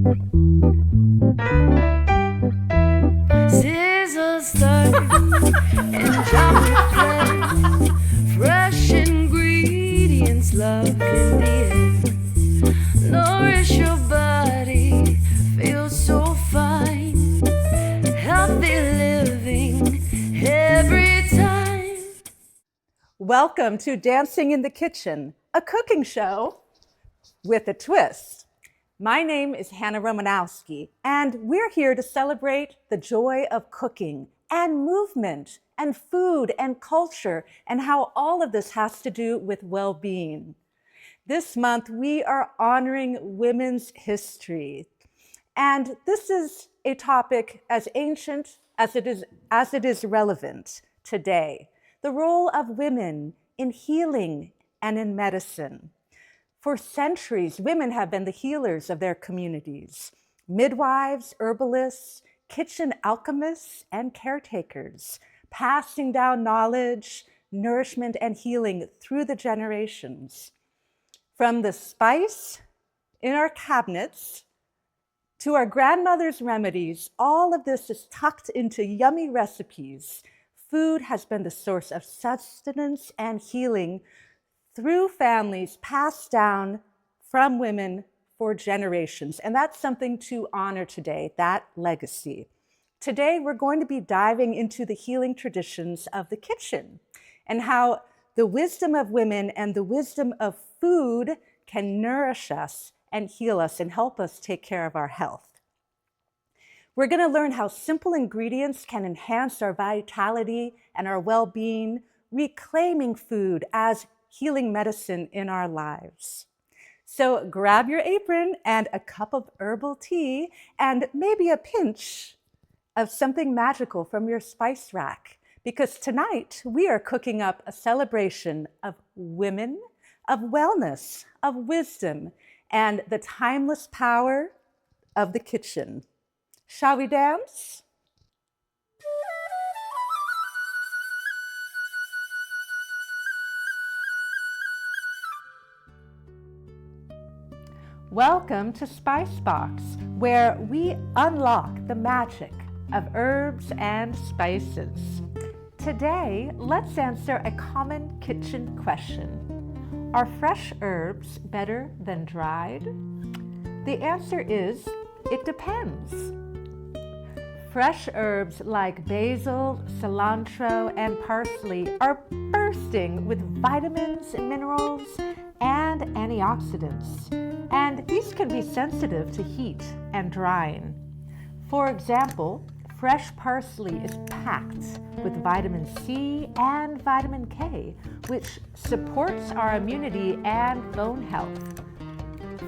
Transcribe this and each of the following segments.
Sizzle stir and chocolate flare, fresh ingredients, love in the air. Nourish your body, feel so fine. Healthy living every time. Welcome to Dancing in the Kitchen, a cooking show with a twist. My name is Hannah Romanowski, and we're here to celebrate the joy of cooking and movement and food and culture and how all of this has to do with well-being. This month, we are honoring women's history. And this is a topic as ancient as it is relevant today. The role of women in healing and in medicine. For centuries, women have been the healers of their communities. Midwives, herbalists, kitchen alchemists, and caretakers, passing down knowledge, nourishment, and healing through the generations. From the spice in our cabinets to our grandmother's remedies, all of this is tucked into yummy recipes. Food has been the source of sustenance and healing through families passed down from women for generations. And that's something to honor today, that legacy. Today, we're going to be diving into the healing traditions of the kitchen and how the wisdom of women and the wisdom of food can nourish us and heal us and help us take care of our health. We're going to learn how simple ingredients can enhance our vitality and our well-being, reclaiming food as healing medicine in our lives. So grab your apron and a cup of herbal tea and maybe a pinch of something magical from your spice rack, because tonight we are cooking up a celebration of women, of wellness, of wisdom, and the timeless power of the kitchen. Shall we dance? Welcome to Spicebox, where we unlock the magic of herbs and spices. Today, let's answer a common kitchen question. Are fresh herbs better than dried? The answer is, it depends. Fresh herbs like basil, cilantro, and parsley are bursting with vitamins, minerals, and antioxidants. And these can be sensitive to heat and drying. For example, fresh parsley is packed with vitamin C and vitamin K, which supports our immunity and bone health.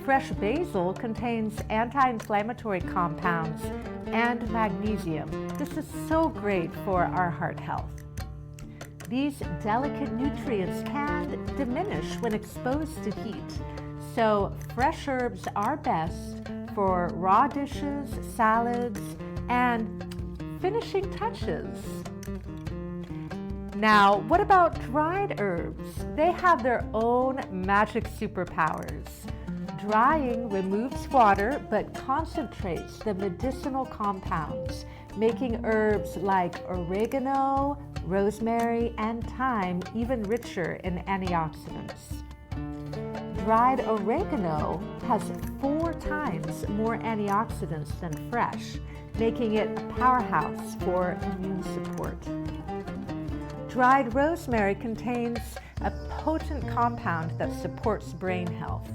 Fresh basil contains anti-inflammatory compounds and magnesium. This is so great for our heart health. These delicate nutrients can diminish when exposed to heat, so fresh herbs are best for raw dishes, salads, and finishing touches. Now, what about dried herbs? They have their own magic superpowers. Drying removes water but concentrates the medicinal compounds, making herbs like oregano, rosemary, and thyme even richer in antioxidants. Dried oregano has 4 times more antioxidants than fresh, making it a powerhouse for immune support. Dried rosemary contains a potent compound that supports brain health.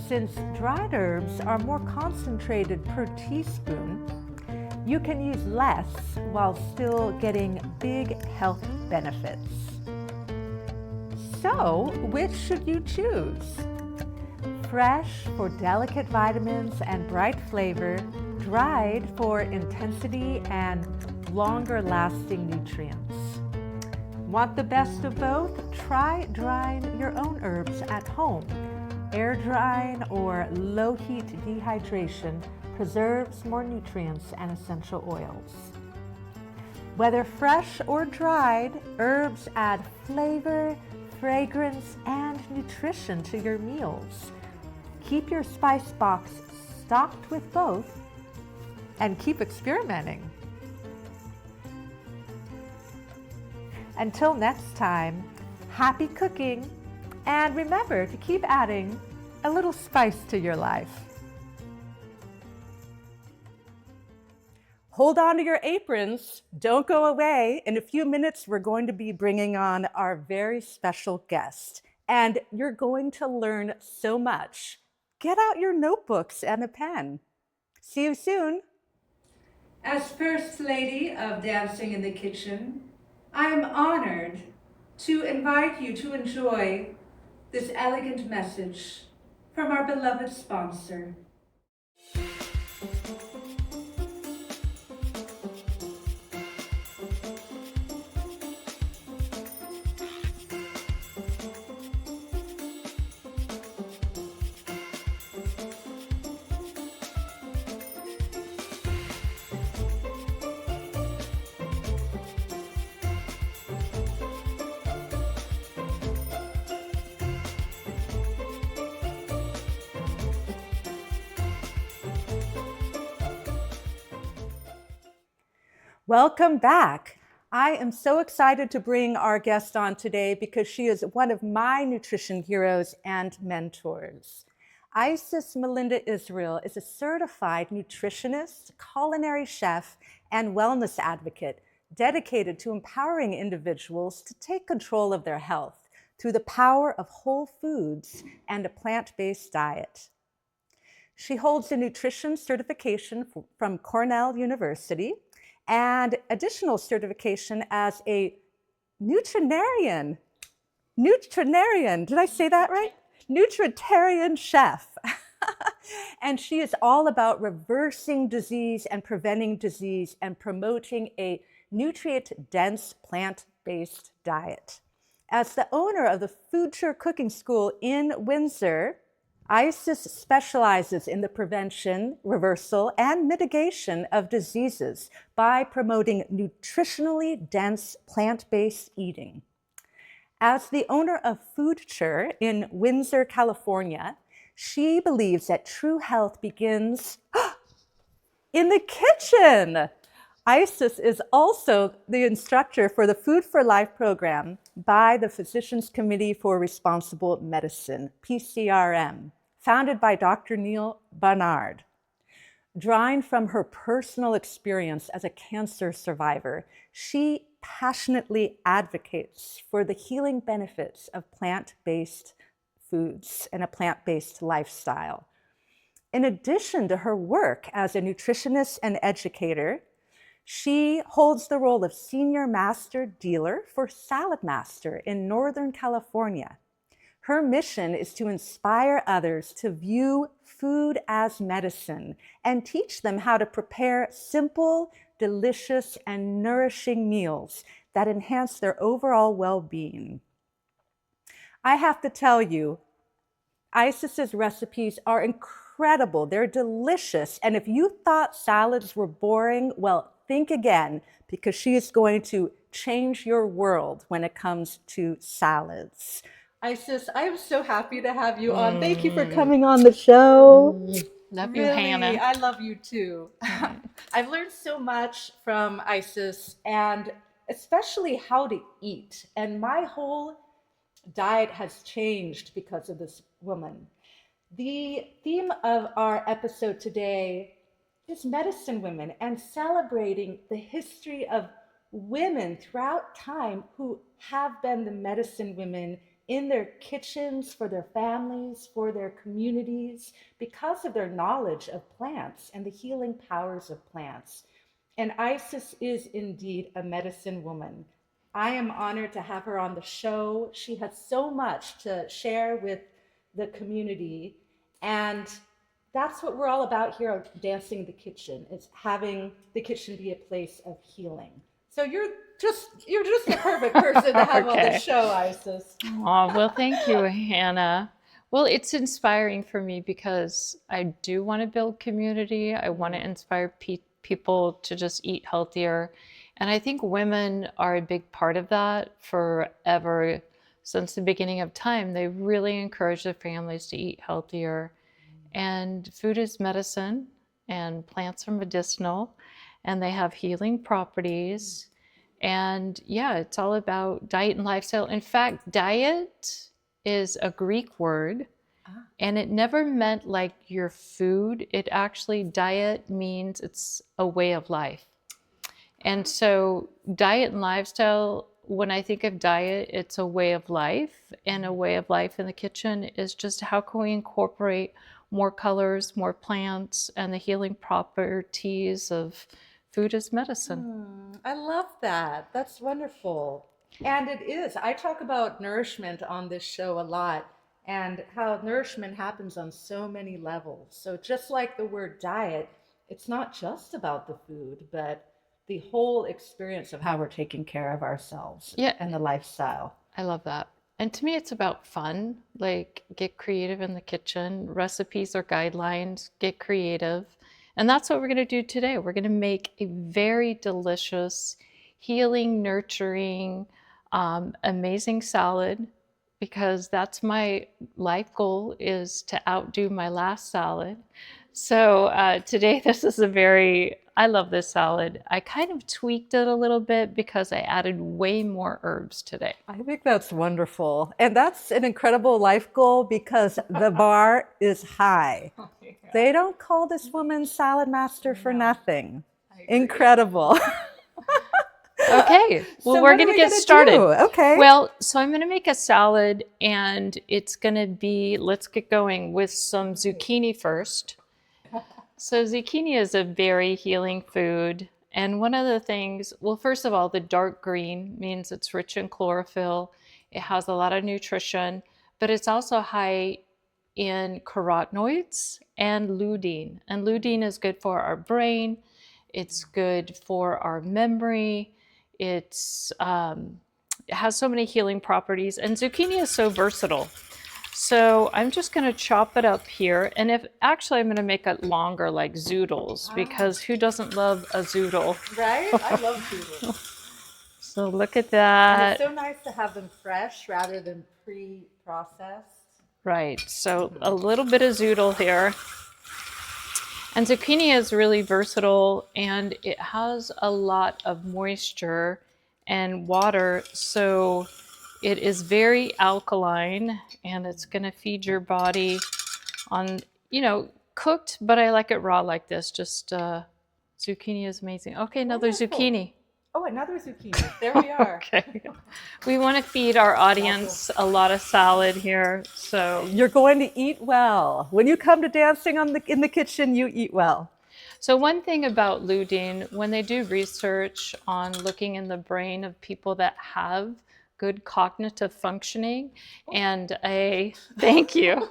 Since dried herbs are more concentrated per teaspoon, you can use less while still getting big health benefits. So, which should you choose? Fresh for delicate vitamins and bright flavor, dried for intensity and longer lasting nutrients. Want the best of both? Try drying your own herbs at home. Air drying or low heat dehydration preserves more nutrients and essential oils. Whether fresh or dried, herbs add flavor, fragrance, and nutrition to your meals. Keep your spice box stocked with both, and keep experimenting. Until next time, happy cooking, and remember to keep adding a little spice to your life. Hold on to your aprons. Don't go away. In a few minutes, we're going to be bringing on our very special guest, and you're going to learn so much. Get out your notebooks and a pen. See you soon. As First Lady of Dancing in the Kitchen, I am honored to invite you to enjoy this elegant message from our beloved sponsor. Welcome back. I am so excited to bring our guest on today because she is one of my nutrition heroes and mentors. Isis Melinda Israel is a certified nutritionist, culinary chef, and wellness advocate dedicated to empowering individuals to take control of their health through the power of whole foods and a plant-based diet. She holds a nutrition certification from Cornell University and additional certification as a nutrinarian. Did I say that right? Nutritarian chef. And she is all about reversing disease and preventing disease and promoting a nutrient-dense plant-based diet. As the owner of the Future Cooking School in Windsor, Isis specializes in the prevention, reversal, and mitigation of diseases by promoting nutritionally dense plant-based eating. As the owner of Future in Windsor, California, she believes that true health begins in the kitchen. Isis is also the instructor for the Food for Life program by the Physicians Committee for Responsible Medicine, PCRM, founded by Dr. Neal Barnard. Drawing from her personal experience as a cancer survivor, she passionately advocates for the healing benefits of plant-based foods and a plant-based lifestyle. In addition to her work as a nutritionist and educator, she holds the role of Senior Master Dealer for Salad Master in Northern California. Her mission is to inspire others to view food as medicine and teach them how to prepare simple, delicious, and nourishing meals that enhance their overall well-being. I have to tell you, Isis's recipes are incredible. They're delicious. And if you thought salads were boring, well, think again, because she is going to change your world when it comes to salads. Isis, I am so happy to have you on. Thank you for coming on the show. Love you, Really, Hannah. I love you too. I've learned so much from Isis, and especially how to eat. And my whole diet has changed because of this woman. The theme of our episode today is medicine women and celebrating the history of women throughout time who have been the medicine women in their kitchens, for their families, for their communities, because of their knowledge of plants and the healing powers of plants. And Isis is indeed a medicine woman. I am honored to have her on the show. She has so much to share with the community, and that's what we're all about here at Dancing in the Kitchen, is having the kitchen be a place of healing. So you're just the perfect person to have on the show, Isis. Oh, well, thank you, Hannah. Well, it's inspiring for me because I do want to build community. I want to inspire people to just eat healthier. And I think women are a big part of that forever. Since the beginning of time, they really encourage their families to eat healthier. and food is medicine, and plants are medicinal, and they have healing properties. And yeah, it's all about diet and lifestyle. In fact, diet is a Greek word, and it never meant like your food. It actually, diet means it's a way of life. And so diet and lifestyle, when I think of diet, it's a way of life, and a way of life in the kitchen is just how can we incorporate more colors, more plants, and the healing properties of food as medicine. I love that. That's wonderful. And it is. I talk about nourishment on this show a lot, and how nourishment happens on so many levels. So just like the word diet, it's not just about the food, but the whole experience of how we're taking care of ourselves and the lifestyle. I love that. And to me, it's about fun. Like, get creative in the kitchen. Recipes or guidelines, get creative. And that's what we're going to do today. We're going to make a very delicious, healing, nurturing, amazing salad, because that's my life goal, is to outdo my last salad. So today, this is I love this salad. I kind of tweaked it a little bit because I added way more herbs today. I think that's wonderful. And that's an incredible life goal, because the bar is high. They don't call this woman salad master for nothing. Incredible. Okay, well, So we're what are going to we get gonna started. do? Okay. Well, so I'm going to make a salad, and it's going to be, let's get going with some zucchini first. So zucchini is a very healing food. And one of the things, well, first of all, the dark green means it's rich in chlorophyll. It has a lot of nutrition, but it's also high in carotenoids and lutein. And lutein is good for our brain. It's good for our memory. It has so many healing properties. And zucchini is so versatile. So I'm just going to chop it up here. And actually I'm going to make it longer, like zoodles, because who doesn't love a zoodle? Right? I love zoodles. So look at And that. it's so nice to have them fresh rather than pre-processed. Right, so a little bit of zoodle here. And zucchini is really versatile, and it has a lot of moisture and water, so it is very alkaline, and it's going to feed your body on, cooked, but I like it raw like this. Just zucchini is amazing. Okay, another Wonderful. zucchini. Oh, another zucchini. There we are. Okay. We want to feed our audience a lot of salad here, so. You're going to eat well. When you come to Dancing in the Kitchen, you eat well. So one thing about lutein, when they do research on looking in the brain of people that have good cognitive functioning, thank you,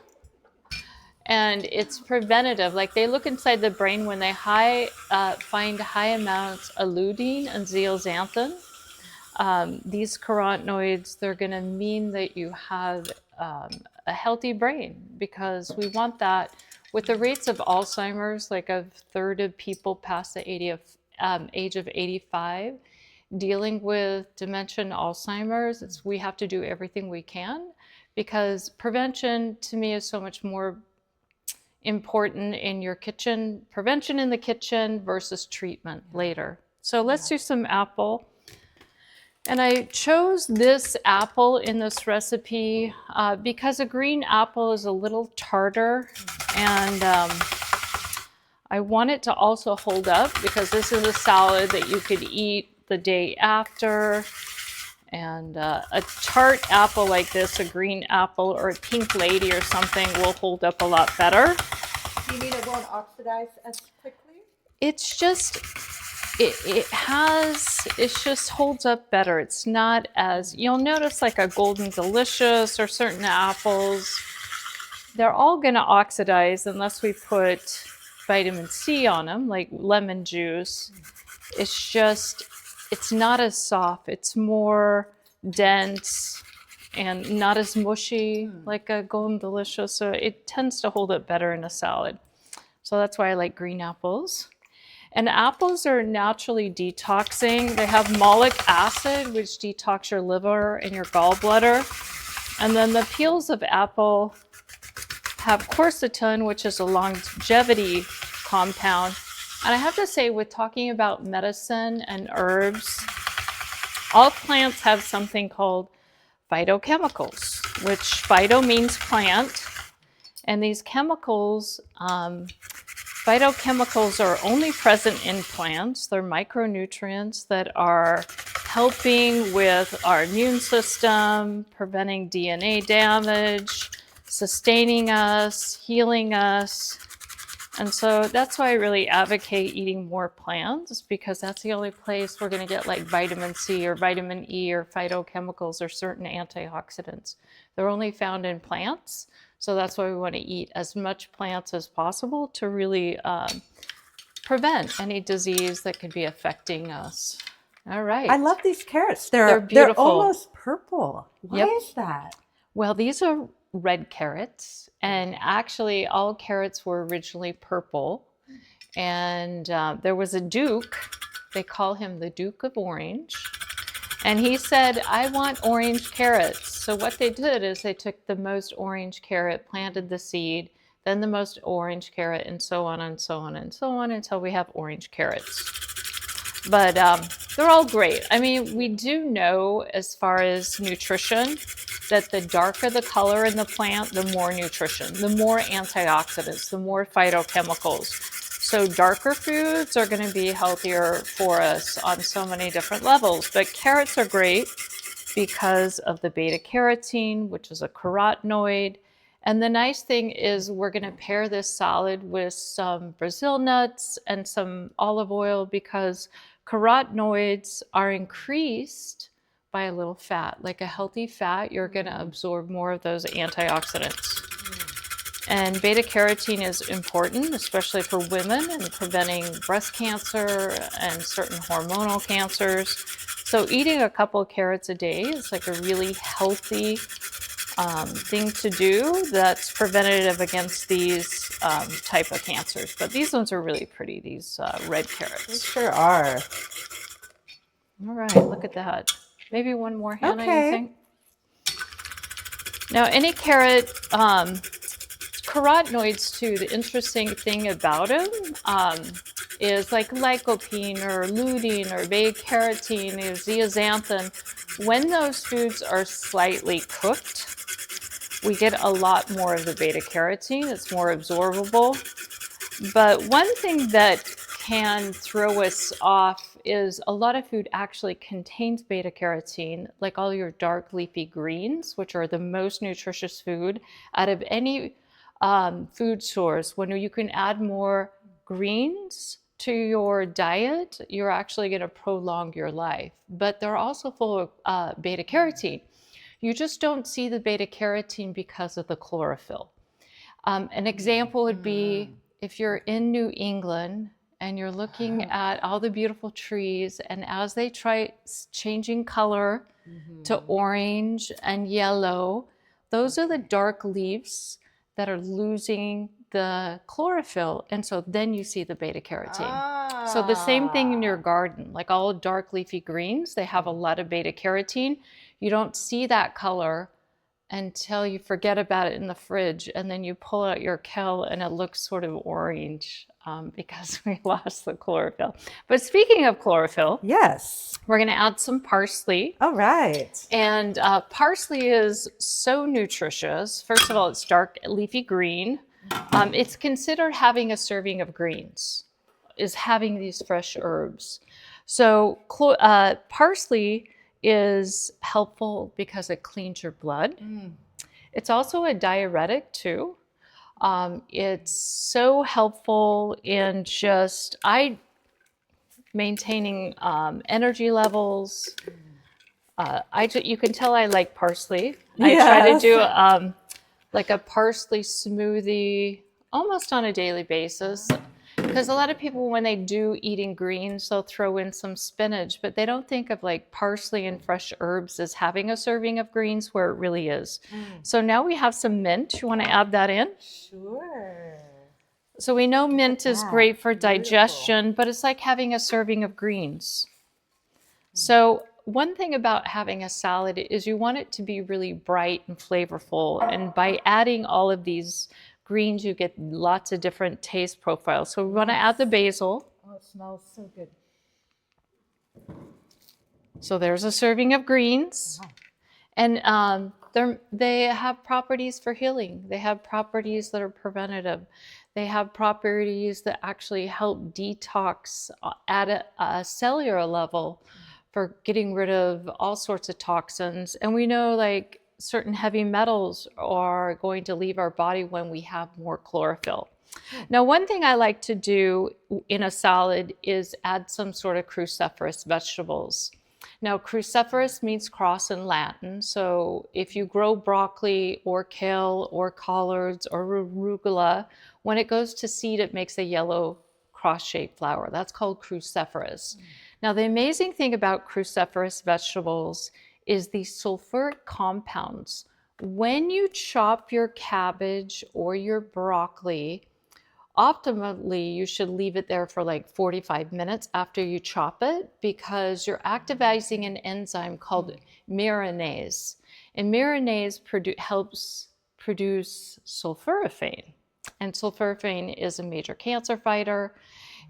and it's preventative. Like, they look inside the brain when they find high amounts of lutein and zeaxanthin. These carotenoids, they're going to mean that you have a healthy brain, because we want that. With the rates of Alzheimer's, like a third of people past the age of 85, dealing with dementia and Alzheimer's, we have to do everything we can, because prevention to me is so much more important in your kitchen, prevention in the kitchen versus treatment later. So let's do some apple. And I chose this apple in this recipe because a green apple is a little tartar, and I want it to also hold up, because this is a salad that you could eat the day after. And a tart apple like this, a green apple or a pink lady or something, will hold up a lot better. Do you mean it won't oxidize as quickly? It's just, it just holds up better. It's not as, you'll notice like a Golden Delicious or certain apples, they're all going to oxidize unless we put vitamin C on them, like lemon juice. It's not as soft. It's more dense and not as mushy like a Golden Delicious. So it tends to hold up better in a salad. So that's why I like green apples. And apples are naturally detoxing. They have malic acid, which detox your liver and your gallbladder. And then the peels of apple have quercetin, which is a longevity compound. And I have to say, with talking about medicine and herbs, all plants have something called phytochemicals, which phyto means plant. And these chemicals, phytochemicals are only present in plants. They're micronutrients that are helping with our immune system, preventing DNA damage, sustaining us, healing us. And so that's why I really advocate eating more plants, because that's the only place we're going to get like vitamin C or vitamin E or phytochemicals or certain antioxidants. They're only found in plants. So that's why we want to eat as much plants as possible to really prevent any disease that could be affecting us. All right. I love these carrots. They're They're beautiful. almost purple. Why Yep. is that? Well, these are red carrots, and actually all carrots were originally purple. And there was a duke, they call him the Duke of Orange, and he said, I want orange carrots. So what they did is they took the most orange carrot, planted the seed, then the most orange carrot, and so on and so on and so on until we have orange carrots. But they're all great. I mean, we do know as far as nutrition that the darker the color in the plant, the more nutrition, the more antioxidants, the more phytochemicals. So darker foods are going to be healthier for us on so many different levels. But carrots are great because of the beta carotene, which is a carotenoid. And the nice thing is we're going to pair this salad with some Brazil nuts and some olive oil, because carotenoids are increased by a little fat. Like a healthy fat, you're going to absorb more of those antioxidants. And beta carotene is important, especially for women, in preventing breast cancer and certain hormonal cancers. So eating a couple of carrots a day is like a really healthy thing to do that's preventative against these type of cancers. But these ones are really pretty, these red They carrots. sure are. All right, look at that. Maybe one more, Hannah, Okay. you think? Now, any carrot, carotenoids too, the interesting thing about them is like lycopene or lutein or beta carotene or zeaxanthin. When those foods are slightly cooked, we get a lot more of the beta carotene. It's more absorbable. But one thing that can throw us off is a lot of food actually contains beta carotene, like all your dark leafy greens, which are the most nutritious food out of any food source. When you can add more greens to your diet, you're actually going to prolong your life. But they're also full of beta carotene. You just don't see the beta carotene because of the chlorophyll. An example would be if you're in New England and you're looking at all the beautiful trees, and as they try changing color to orange and yellow, those are the dark leaves that are losing the chlorophyll, and so then you see the beta carotene. So the same thing in your garden, like all dark leafy greens, they have a lot of beta carotene. You don't see that color until you forget about it in the fridge, and then you pull out your kale and it looks sort of orange because we lost the chlorophyll. But speaking of chlorophyll, Yes. we're going to add some parsley. All right. And parsley is so nutritious. First of all, it's dark leafy green. It's considered having a serving of greens, is having these fresh herbs. So parsley is helpful because it cleans your blood. It's also a diuretic too. It's so helpful in just maintaining energy levels. You can tell I like parsley. I try to do like a parsley smoothie almost on a daily basis, because a lot of people, when they do eating greens, they'll throw in some spinach, but they don't think of like parsley and fresh herbs as having a serving of greens, where it really is. So now we have some mint. You want to add that in? Sure. So we know mint is great for digestion, but it's like having a serving of greens. So one thing about having a salad is you want it to be really bright and flavorful. And by adding all of these greens, you get lots of different taste profiles. So we want to add the basil. Oh, it smells so good. So there's a serving of greens. Wow. And they have properties for healing. They have properties that are preventative. They have properties that actually help detox at a cellular level for getting rid of all sorts of toxins. And we know like certain heavy metals are going to leave our body when we have more chlorophyll. Now, one thing I like to do in a salad is add some sort of cruciferous vegetables. Now, cruciferous means cross in Latin. So if you grow broccoli or kale or collards or arugula, when it goes to seed, it makes a yellow cross-shaped flower. That's called cruciferous. Now, the amazing thing about cruciferous vegetables is the sulfuric compounds. When you chop your cabbage or your broccoli, optimally, you should leave it there for like 45 minutes after you chop it, because you're activating an enzyme called myrinase. And myrinase helps produce sulforaphane. And sulforaphane is a major cancer fighter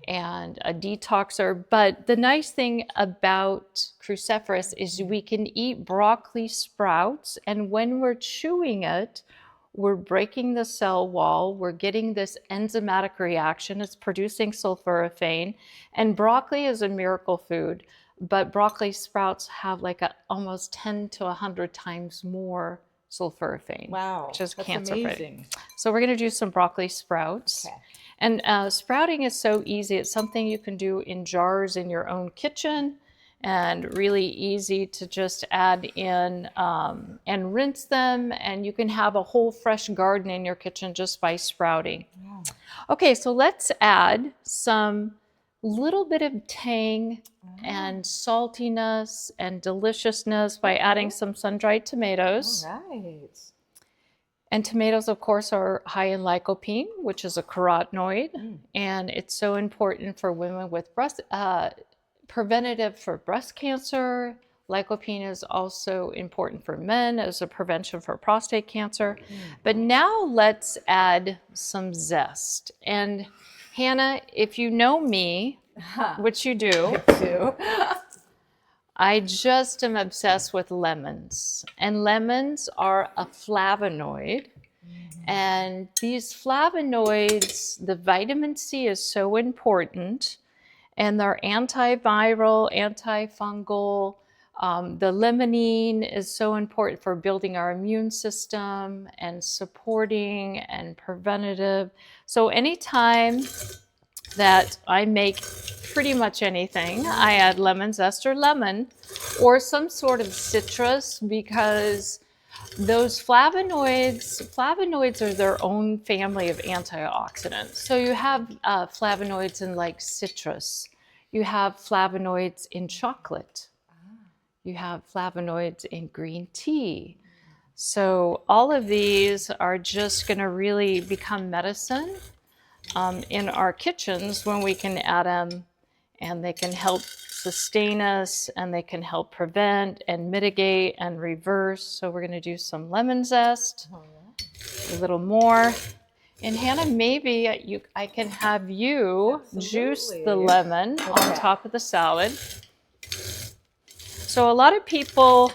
and a detoxer. But the nice thing about cruciferous is we can eat broccoli sprouts, and when we're chewing it, we're breaking the cell wall, we're getting this enzymatic reaction, it's producing sulforaphane, and broccoli is a miracle food, but broccoli sprouts have like almost 10 to 100 times more sulforaphane, Wow, which is that's cancer amazing. fighting. So we're gonna do some broccoli sprouts. Okay. And sprouting is so easy. It's something you can do in jars in your own kitchen, and really easy to just add in and rinse them. And you can have a whole fresh garden in your kitchen just by sprouting. Wow. Okay, so let's add some little bit of tang and saltiness and deliciousness by adding some sun-dried tomatoes. All right. And tomatoes, of course, are high in lycopene, which is a carotenoid. And it's so important for women with preventative for breast cancer. Lycopene is also important for men as a prevention for prostate cancer. But now let's add some zest. And Hannah, if you know me, which you do, Too. I just am obsessed with lemons. And lemons are a flavonoid. And these flavonoids, the vitamin C is so important. And they're antiviral, antifungal. The limonene is so important for building our immune system and supporting and preventative. So anytime that I make pretty much anything, I add lemon zest or lemon or some sort of citrus, because those flavonoids are their own family of antioxidants. So you have flavonoids in like citrus. You have flavonoids in chocolate. You have flavonoids in green tea. So all of these are just going to really become medicine in our kitchens when we can add them, and they can help sustain us, and they can help prevent and mitigate and reverse. So we're going to do some lemon zest, a little more. And Hannah, maybe I can have you juice the lemon on top of the salad. So a lot of people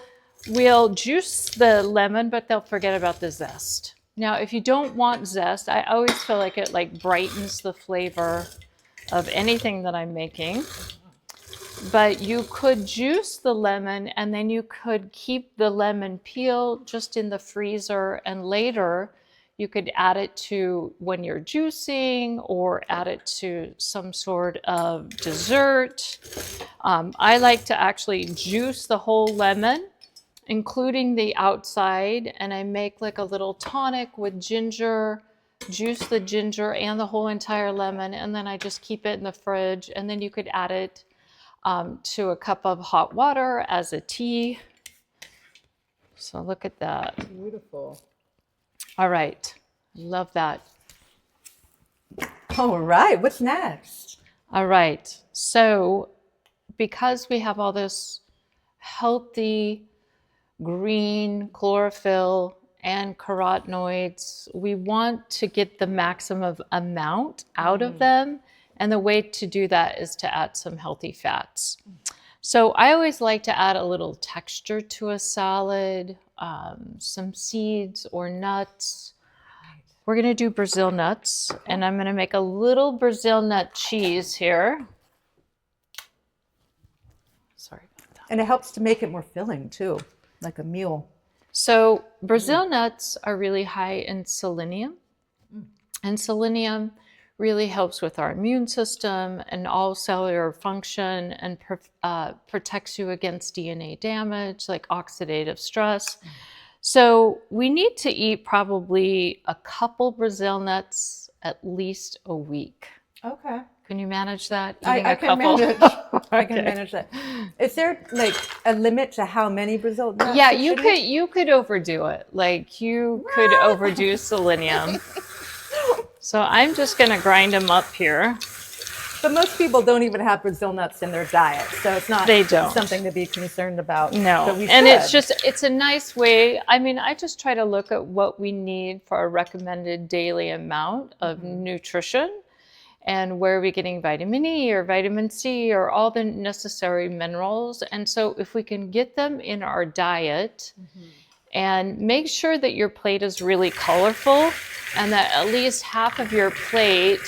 will juice the lemon, but they'll forget about the zest. Now, if you don't want zest, I always feel like it like brightens the flavor of anything that I'm making. But you could juice the lemon, and then you could keep the lemon peel just in the freezer, and later you could add it to when you're juicing or add it to some sort of dessert. I like to actually juice the whole lemon, including the outside, and I make like a little tonic with ginger, juice the ginger and the whole entire lemon, and then I just keep it in the fridge, and then you could add it to a cup of hot water as a tea. So look at that. Beautiful. All right, love that. All right, what's next? All right, so because we have all this healthy green chlorophyll and carotenoids. We want to get the maximum amount out of them. And the way to do that is to add some healthy fats. So I always like to add a little texture to a salad, some seeds or nuts. We're going to do Brazil nuts, and I'm going to make a little Brazil nut cheese here. Sorry about that. And it helps to make it more filling too, like a meal. So Brazil nuts are really high in selenium, and selenium really helps with our immune system and all cellular function, and protects you against DNA damage like oxidative stress. So we need to eat probably a couple Brazil nuts at least a week. Okay. Can you manage that? I can manage. I can manage that. Is there like a limit to how many Brazil nuts? Yeah, you could overdo it. Like you could overdo selenium. So I'm just going to grind them up here. But most people don't even have Brazil nuts in their diet, so it's not They don't. something to be concerned about. No, But we and should. it's a nice way. I mean, I just try to look at what we need for a recommended daily amount of nutrition, and where are we getting vitamin E or vitamin C or all the necessary minerals. And so if we can get them in our diet, and make sure that your plate is really colorful, and that at least half of your plate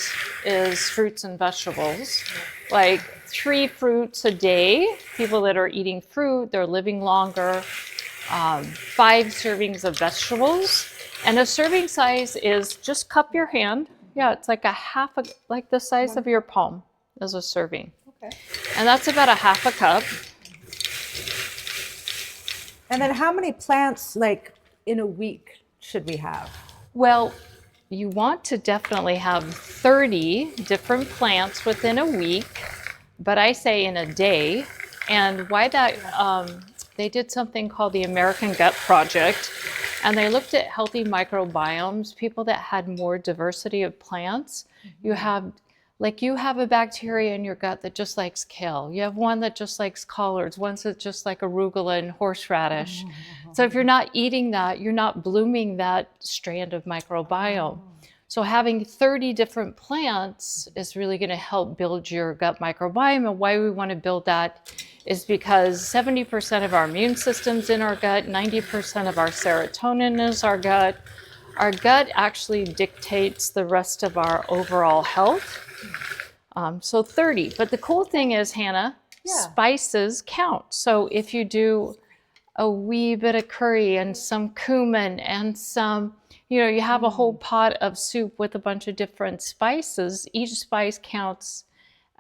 is fruits and vegetables. Like 3 fruits a day. People that are eating fruit, they're living longer. 5 servings of vegetables. And a serving size is just cup your hand. Yeah, it's like like the size of your palm is a serving. Okay. And that's about a half a cup. And then how many plants, like in a week, should we have? Well, you want to definitely have 30 different plants within a week, but I say in a day. And why that, they did something called the American Gut Project, and they looked at healthy microbiomes, people that had more diversity of plants. You have a bacteria in your gut that just likes kale. You have one that just likes collards, one that just like arugula and horseradish. So if you're not eating that, you're not blooming that strand of microbiome. So having 30 different plants is really going to help build your gut microbiome. And why we want to build that is because 70% of our immune system's in our gut, 90% of our serotonin is our gut. Our gut actually dictates the rest of our overall health. So 30. But the cool thing is, Hannah, spices count. So if you do a wee bit of curry and some cumin and some, you have a whole pot of soup with a bunch of different spices, each spice counts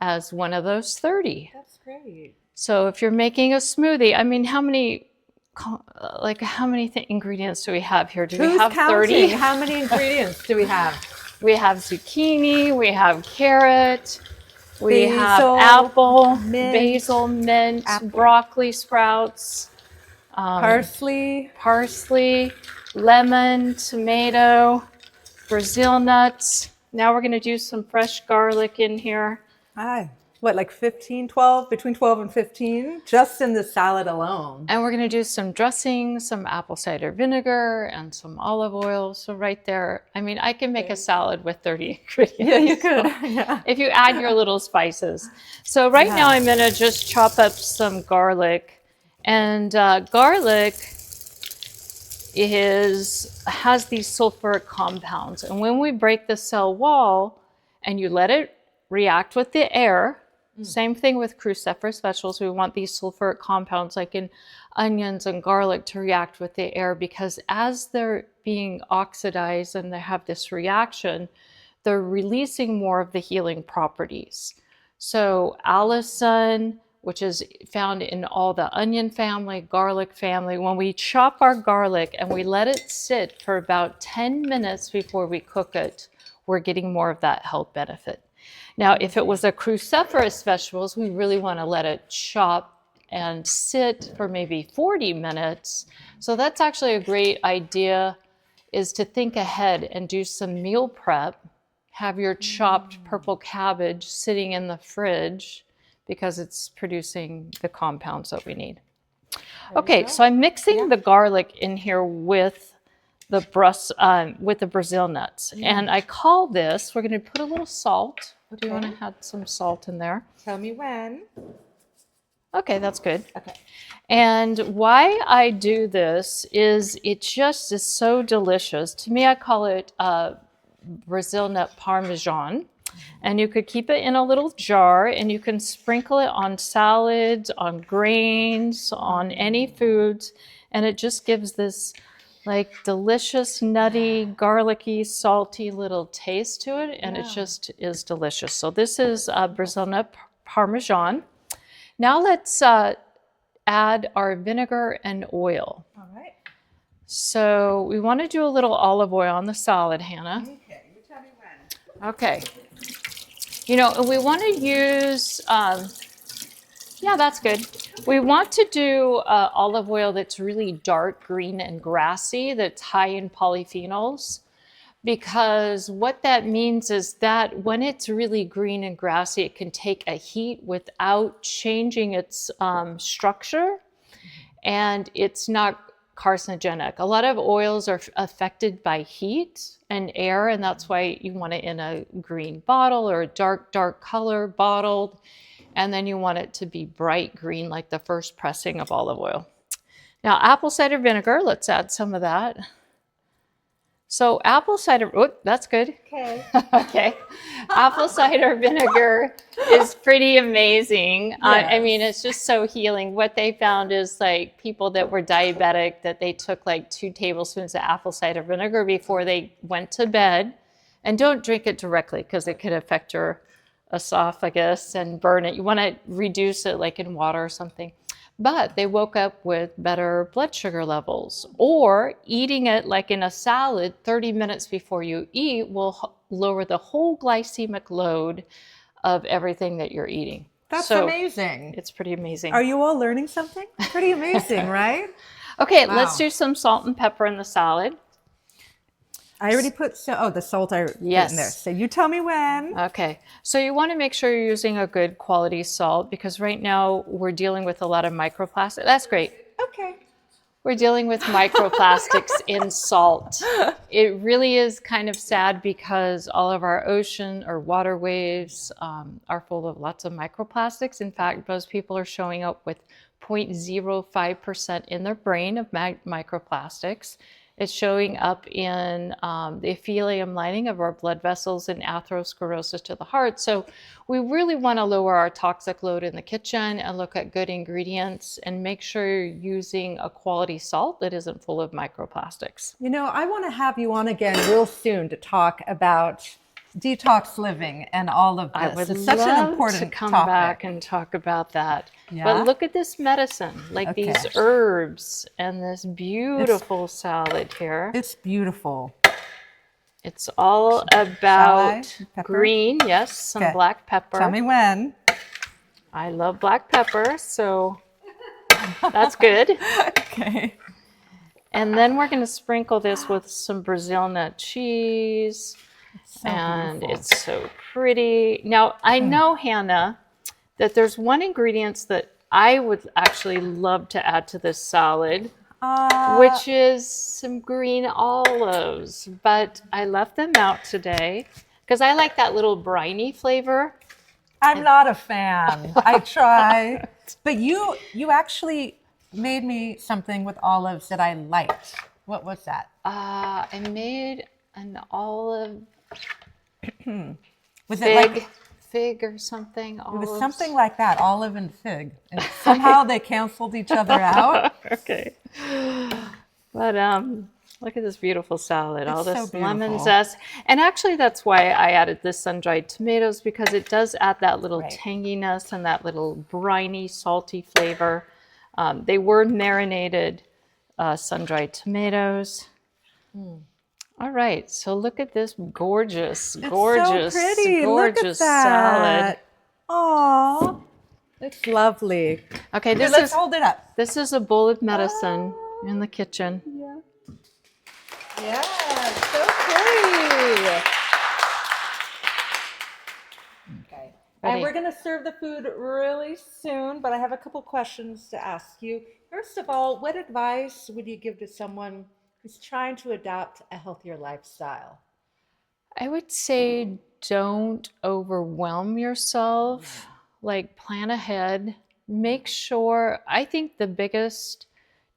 as one of those 30. That's great. So if you're making a smoothie, I mean, how many ingredients do we have here? Do we have 30? How many ingredients do we have? We have zucchini, we have carrot, we Basil, have apple, mint, basil, mint, broccoli sprouts, Parsley. lemon, tomato, Brazil nuts. Now we're going to do some fresh garlic in here. What, like 15, 12, between 12 and 15, just in the salad alone. And we're going to do some dressing, some apple cider vinegar, and some olive oil. So right there, I mean, I can make a salad with 30 ingredients. Yeah, you could. Yeah. If you add your little spices. So right now I'm going to just chop up some garlic. And garlic has these sulfuric compounds. And when we break the cell wall and you let it react with the air, same thing with cruciferous vegetables. We want these sulfuric compounds like in onions and garlic to react with the air, because as they're being oxidized and they have this reaction, they're releasing more of the healing properties. So allicin, which is found in all the onion family, garlic family, when we chop our garlic and we let it sit for about 10 minutes before we cook it, we're getting more of that health benefit. Now, if it was a cruciferous vegetables, we really want to let it chop and sit for maybe 40 minutes. So that's actually a great idea, is to think ahead and do some meal prep. Have your chopped purple cabbage sitting in the fridge because it's producing the compounds that we need. Okay, so I'm mixing the garlic in here with with the Brazil nuts. And I call this, we're going to put a little salt. Do you want to add some salt in there? Tell me when. Okay, that's good. Okay. And why I do this is it just is so delicious. To me, I call it Brazil nut parmesan. And you could keep it in a little jar and you can sprinkle it on salads, on grains, on any foods. And it just gives this like delicious, nutty, garlicky, salty little taste to it. And it just is delicious. So this is Brazil nut parmesan. Now let's add our vinegar and oil. All right. So we want to do a little olive oil on the salad, Hannah. Okay, you tell me when. Okay. You know, we want to use, yeah, that's good. We want to do olive oil that's really dark green and grassy, that's high in polyphenols. Because what that means is that when it's really green and grassy, it can take a heat without changing its structure, and it's not carcinogenic. A lot of oils are affected by heat and air, and that's why you want it in a green bottle or a dark color bottled, and then you want it to be bright green like the first pressing of olive oil. Now, apple cider vinegar, let's add some of that. So apple cider, oh, that's good. Okay. Okay. Apple cider vinegar is pretty amazing. I mean, it's just so healing. What they found is like people that were diabetic, that they took like 2 tablespoons of apple cider vinegar before they went to bed. And don't drink it directly because it could affect your esophagus and burn it. You want to reduce it like in water or something. But they woke up with better blood sugar levels, or eating it like in a salad 30 minutes before you eat will lower the whole glycemic load of everything that you're eating. That's So amazing. It's pretty amazing. Are you all learning something? Pretty amazing, right? Okay, Wow. let's do some salt and pepper in the salad. I already put the salt I put in Yes. there. So you tell me when. Okay, so you want to make sure you're using a good quality salt, because right now we're dealing with a lot of microplastic. That's great. Okay. We're dealing with microplastics in salt. It really is kind of sad because all of our ocean or waterways are full of lots of microplastics. In fact, most people are showing up with 0.05% in their brain of microplastics. It's showing up in the epithelium lining of our blood vessels and atherosclerosis to the heart. So we really want to lower our toxic load in the kitchen and look at good ingredients and make sure you're using a quality salt that isn't full of microplastics. You know, I want to have you on again real soon to talk about detox living and all of this. I would It's such love an important to come topic. back and talk about that. Yeah? But look at this medicine, like Okay. these herbs and this beautiful salad here. It's beautiful. It's all about Salad, pepper. green, yes, some Okay. black pepper. Tell me when. I love black pepper, so that's good. Okay. And then we're going to sprinkle this with some Brazil nut cheese. And beautiful. it's so pretty. Now, I know, Hannah, that there's one ingredient that I would actually love to add to this salad, which is some green olives. But I left them out today because I like that little briny flavor. I'm not a fan. I try. But you actually made me something with olives that I liked. What was that? I made an olive Was it like fig or something. it was something like that, olive and fig. And somehow they canceled each other out. Okay. But look at this beautiful salad. All It's this so lemon beautiful. zest. And actually that's why I added this sun-dried tomatoes, because it does add that little Right. tanginess and that little briny, salty flavor. They were marinated sun-dried tomatoes. All right, so look at this gorgeous, gorgeous, It's so pretty. gorgeous Look at salad. that. Aw, it's lovely. Okay, Here, this let's is hold it up. this is a bowl of medicine in the kitchen. Yeah, it's so pretty. Okay. And Ready. we're going to serve the food really soon, but I have a couple questions to ask you. First of all, what advice would you give to someone who's trying to adopt a healthier lifestyle? I would say don't overwhelm yourself. Like, plan ahead. Make sure, I think the biggest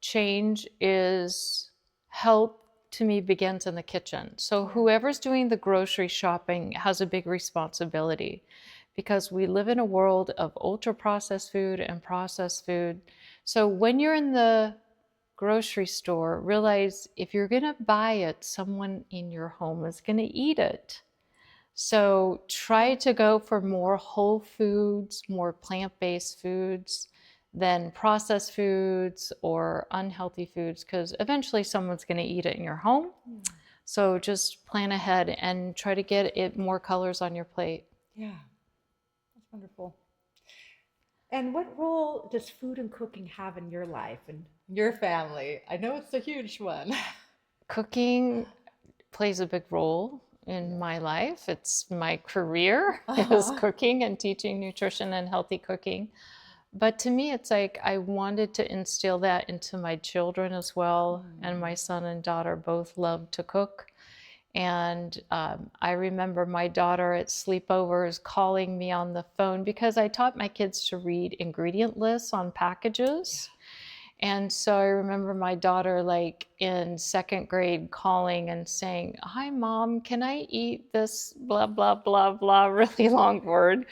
change is health to me begins in the kitchen. So whoever's doing the grocery shopping has a big responsibility because we live in a world of ultra processed food and processed food. So when you're in the grocery store, realize if you're going to buy it, someone in your home is going to eat it. So try to go for more whole foods, more plant-based foods than processed foods or unhealthy foods, because eventually someone's going to eat it in your home. So just plan ahead and try to get it more colors on your plate. Yeah, that's wonderful. And what role does food and cooking have in your life and your family? I know it's a huge one. Cooking plays a big role in my life. It's my career is cooking and teaching nutrition and healthy cooking. But to me, it's like I wanted to instill that into my children as well. And my son and daughter both love to cook. And I remember my daughter at sleepovers calling me on the phone because I taught my kids to read ingredient lists on packages. And so I remember my daughter, like in second grade, calling and saying, "Hi, Mom, can I eat this blah, blah, blah, blah," really long word.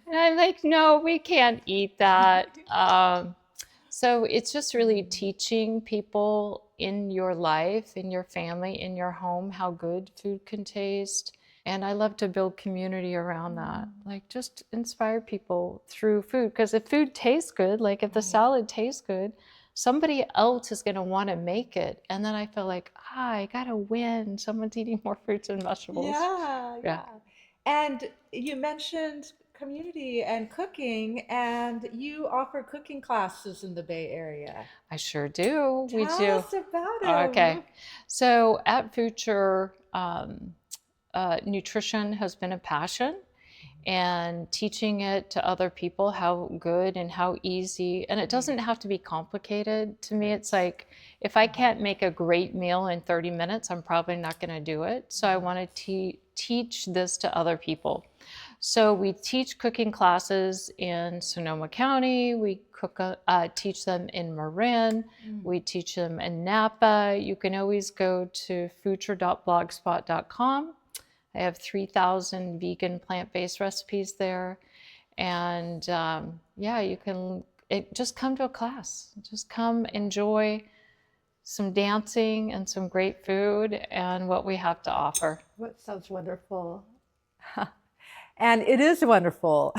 And I'm like, "No, we can't eat that." So it's just really teaching people in your life, in your family, in your home, how good food can taste. And I love to build community around that. Like, just inspire people through food. Because if food tastes good, like if the salad tastes good, somebody else is going to want to make it. And then I feel like, I got to win. Someone's eating more fruits and vegetables. Yeah. And you mentioned community and cooking, and you offer cooking classes in the Bay Area. I sure do. We Tell do. us about it. Okay. So at Future, nutrition has been a passion, and teaching it to other people how good and how easy, and it doesn't have to be complicated. To me, it's like, if I can't make a great meal in 30 minutes, I'm probably not going to do it. So I want to teach this to other people. So we teach cooking classes in Sonoma County. We teach them in Marin. We teach them in Napa. You can always go to future.blogspot.com. I have 3,000 vegan plant-based recipes there. And you can just come to a class. Just come enjoy some dancing and some great food and what we have to offer. That sounds wonderful. And it is wonderful.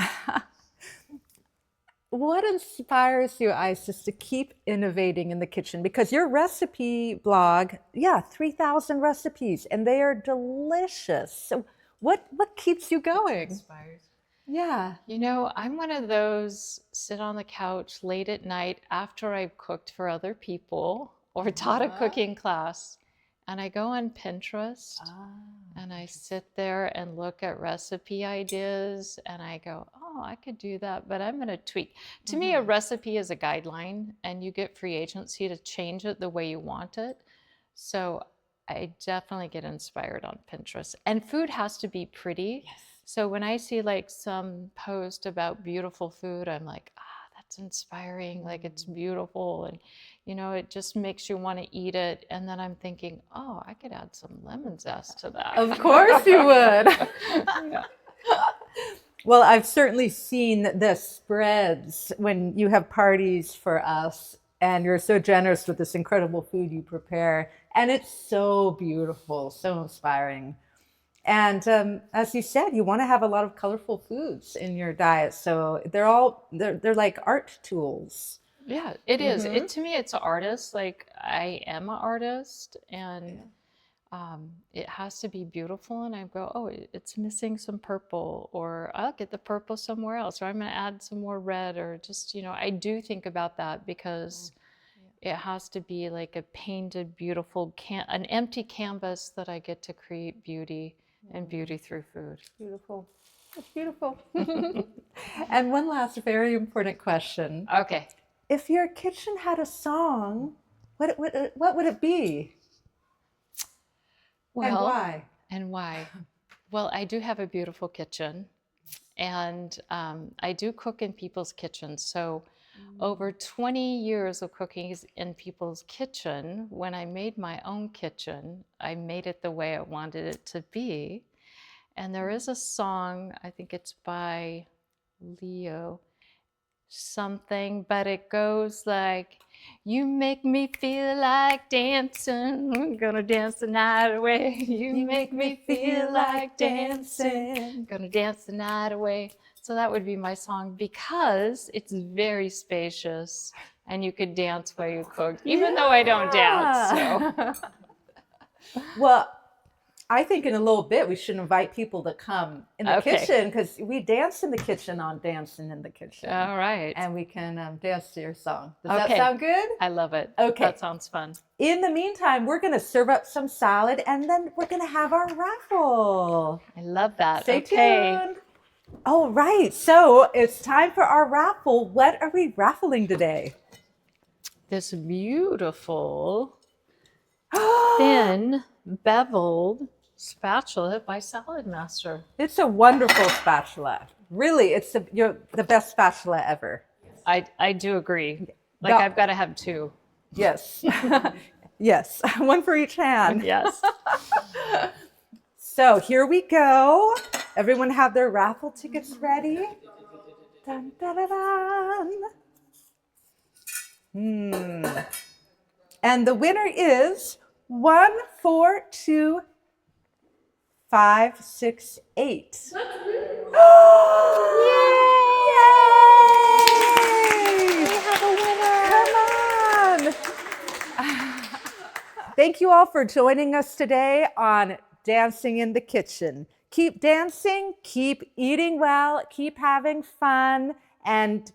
What inspires you, Isis, to keep innovating in the kitchen? Because your recipe blog, 3,000 recipes, and they are delicious. So what keeps you going? Inspires. Yeah. You know, I'm one of those sit on the couch late at night after I've cooked for other people or taught a cooking class, and I go on Pinterest and I sit there and look at recipe ideas and I go, oh, I could do that, but I'm going to tweak. To me, a recipe is a guideline and you get free agency to change it the way you want it. So I definitely get inspired on Pinterest. And food has to be pretty. Yes. So when I see like some post about beautiful food, I'm like, that's inspiring, like it's beautiful. And, you know, it just makes you want to eat it. And then I'm thinking, oh, I could add some lemon zest to that. Of course you would. Well, I've certainly seen the spreads when you have parties for us, and you're so generous with this incredible food you prepare. And it's so beautiful, so inspiring. And as you said, you want to have a lot of colorful foods in your diet. So they're like art tools. Yeah, it is. To me, it's an artist. Like, I am an artist, and it has to be beautiful. And I go, oh, it's missing some purple, or I'll get the purple somewhere else, or I'm going to add some more red, or just, you know, I do think about that because it has to be like a painted, beautiful, an empty canvas that I get to create beauty. And beauty through food. Beautiful. It's beautiful. And one last very important question. Okay. If your kitchen had a song, what would it be? And why? And why? Well, I do have a beautiful kitchen, and I do cook in people's kitchens. So over 20 years of cooking in people's kitchen, when I made my own kitchen, I made it the way I wanted it to be. And there is a song, I think it's by Leo something, but it goes like, you make me feel like dancing, I'm gonna dance the night away. You make me feel like dancing, gonna dance the night away. So that would be my song, because it's very spacious and you could dance while you cook, even though I don't dance. So. Well, I think in a little bit we should invite people to come in the kitchen, because we dance in the kitchen on Dancing in the Kitchen. All right. And we can dance to your song. Does that sound good? I love it. Okay. That sounds fun. In the meantime, we're going to serve up some salad, and then we're going to have our raffle. I love that. Stay tuned. All right. So it's time for our raffle. What are we raffling today? This beautiful, thin, beveled spatula by Salad Master. It's a wonderful spatula. Really, it's the best spatula ever. I do agree. Like, No. I've got to have two. Yes. Yes. One for each hand. Yes. So here we go. Everyone have their raffle tickets ready? Dun, dun, dun, dun. And the winner is 142-568. Yay! We have a winner. Come on. Thank you all for joining us today on Dancing in the Kitchen. Keep dancing, keep eating well, keep having fun, and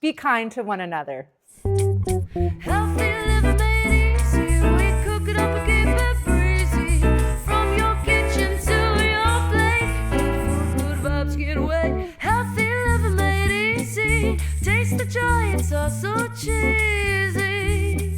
be kind to one another. Healthy living made easy. We cook it up and keep it breezy. From your kitchen to your plate, good vibes get away. Healthy living made easy. Taste the joy, it's all so cheesy.